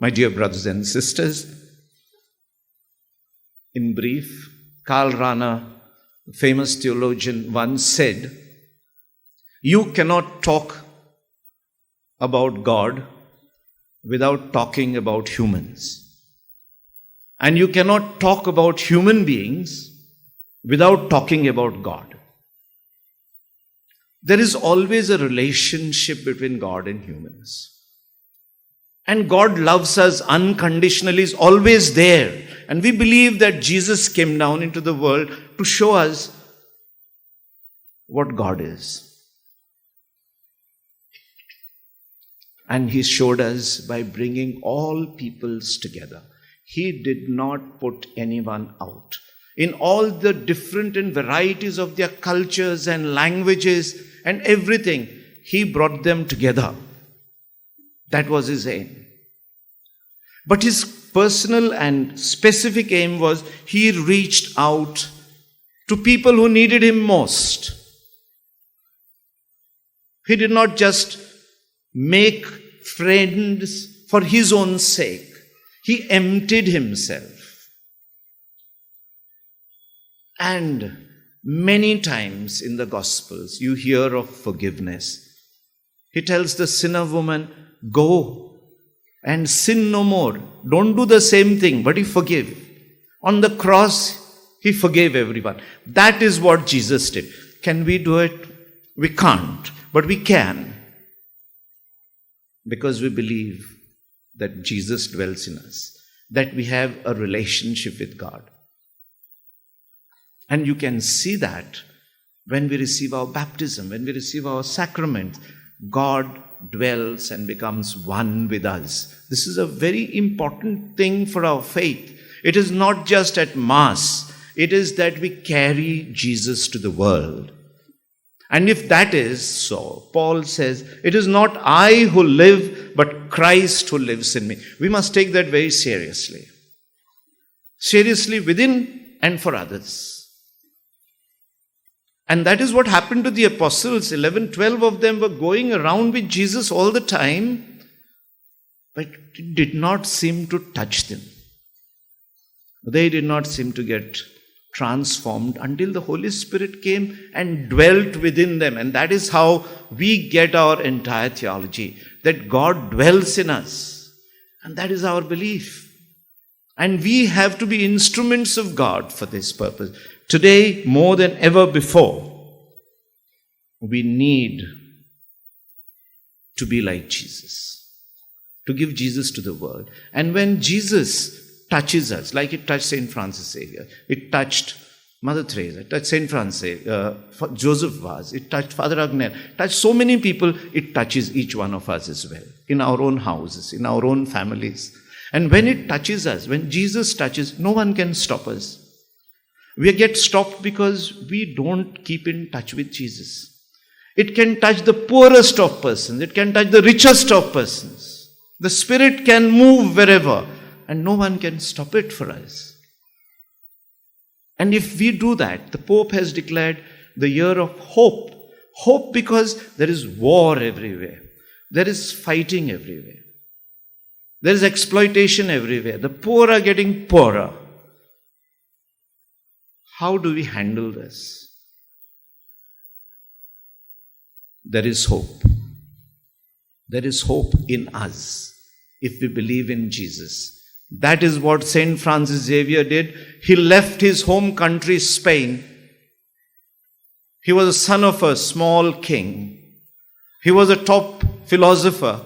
My dear brothers and sisters, in brief, Karl Rahner, a famous theologian, once said, "You cannot talk about God without talking about humans. And you cannot talk about human beings without talking about God." There is always a relationship between God and humans. And God loves us unconditionally, is always there. And we believe that Jesus came down into the world to show us what God is. And He showed us by bringing all peoples together. He did not put anyone out. In all the different and varieties of their cultures and languages and everything, He brought them together. That was His aim. But His personal and specific aim was He reached out to people who needed Him most. He did not just make friends for His own sake. He emptied Himself. And many times in the Gospels, you hear of forgiveness. He tells the sinner woman, "Go and sin no more." Don't do the same thing, but He forgave. On the cross, He forgave everyone. That is what Jesus did. Can we do it? We can't, but we can. Because we believe that Jesus dwells in us, that we have a relationship with God. And you can see that when we receive our baptism, when we receive our sacrament, God dwells and becomes one with us. This is a very important thing for our faith. It is not just at Mass. It is that we carry Jesus to the world. And if that is so, Paul says, "It is not I who live, but Christ who lives in me." We must take that very seriously. Seriously within and for others. And that is what happened to the apostles. 11, 12 of them were going around with Jesus all the time, but it did not seem to touch them. They did not seem to get transformed until the Holy Spirit came and dwelt within them. And that is how we get our entire theology, that God dwells in us. And that is our belief. And we have to be instruments of God for this purpose. Today, more than ever before, we need to be like Jesus, to give Jesus to the world. And when Jesus touches us, like it touched St. Francis Xavier, it touched Mother Teresa, it touched St. Francis, Joseph Vaz, it touched Father Agner, touched so many people, it touches each one of us as well, in our own houses, in our own families. And when it touches us, when Jesus touches, no one can stop us. We get stopped because we don't keep in touch with Jesus. It can touch the poorest of persons. It can touch the richest of persons. The Spirit can move wherever, and no one can stop it for us. And if we do that, the Pope has declared the year of hope. Hope because there is war everywhere. There is fighting everywhere. There is exploitation everywhere. The poor are getting poorer. How do we handle this? There is hope. There is hope in us if we believe in Jesus. That is what St. Francis Xavier did. He left his home country, Spain. He was a son of a small king. He was a top philosopher.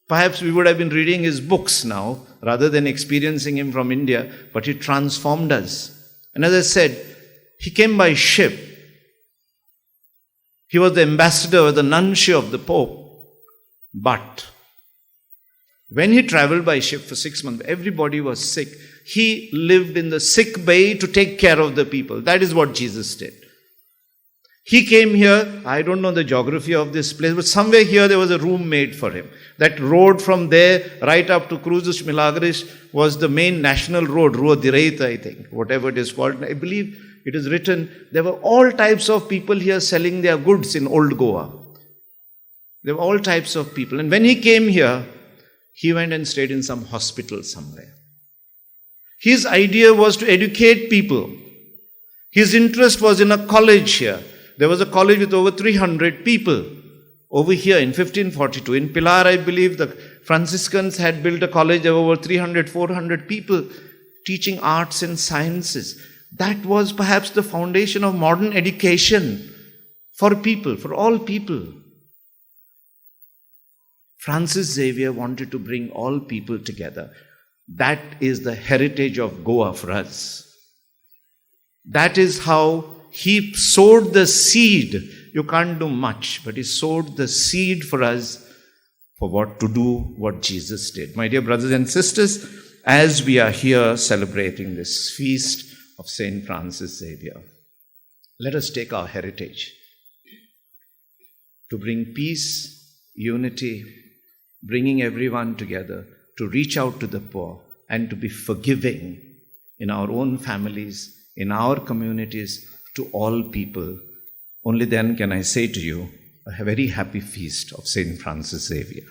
Perhaps we would have been reading his books now rather than experiencing him from India, but he transformed us. And as I said, he came by ship. He was the ambassador, the nuncio of the Pope. But when he traveled by ship for 6 months, everybody was sick. He lived in the sick bay to take care of the people. That is what Jesus did. He came here, I don't know the geography of this place, but somewhere here there was a room made for him. That road from there right up to Cruz dos Milagres was the main national road, Rua Direita, I think, whatever it is called. I believe it is written, there were all types of people here selling their goods in old Goa. There were all types of people. And when he came here, he went and stayed in some hospital somewhere. His idea was to educate people. His interest was in a college here. There was a college with over 300 people over here in 1542. In Pilar, I believe the Franciscans had built a college of over 300, 400 people teaching arts and sciences. That was perhaps the foundation of modern education for people, for all people. Francis Xavier wanted to bring all people together. That is the heritage of Goa for us. That is how he sowed the seed. You can't do much, but he sowed the seed for us for what to do, what Jesus did. My dear brothers and sisters, as we are here celebrating this feast of Saint Francis Xavier, let us take our heritage to bring peace, unity, bringing everyone together, to reach out to the poor and to be forgiving in our own families, in our communities, to all people. Only then can I say to you, a very happy feast of Saint Francis Xavier.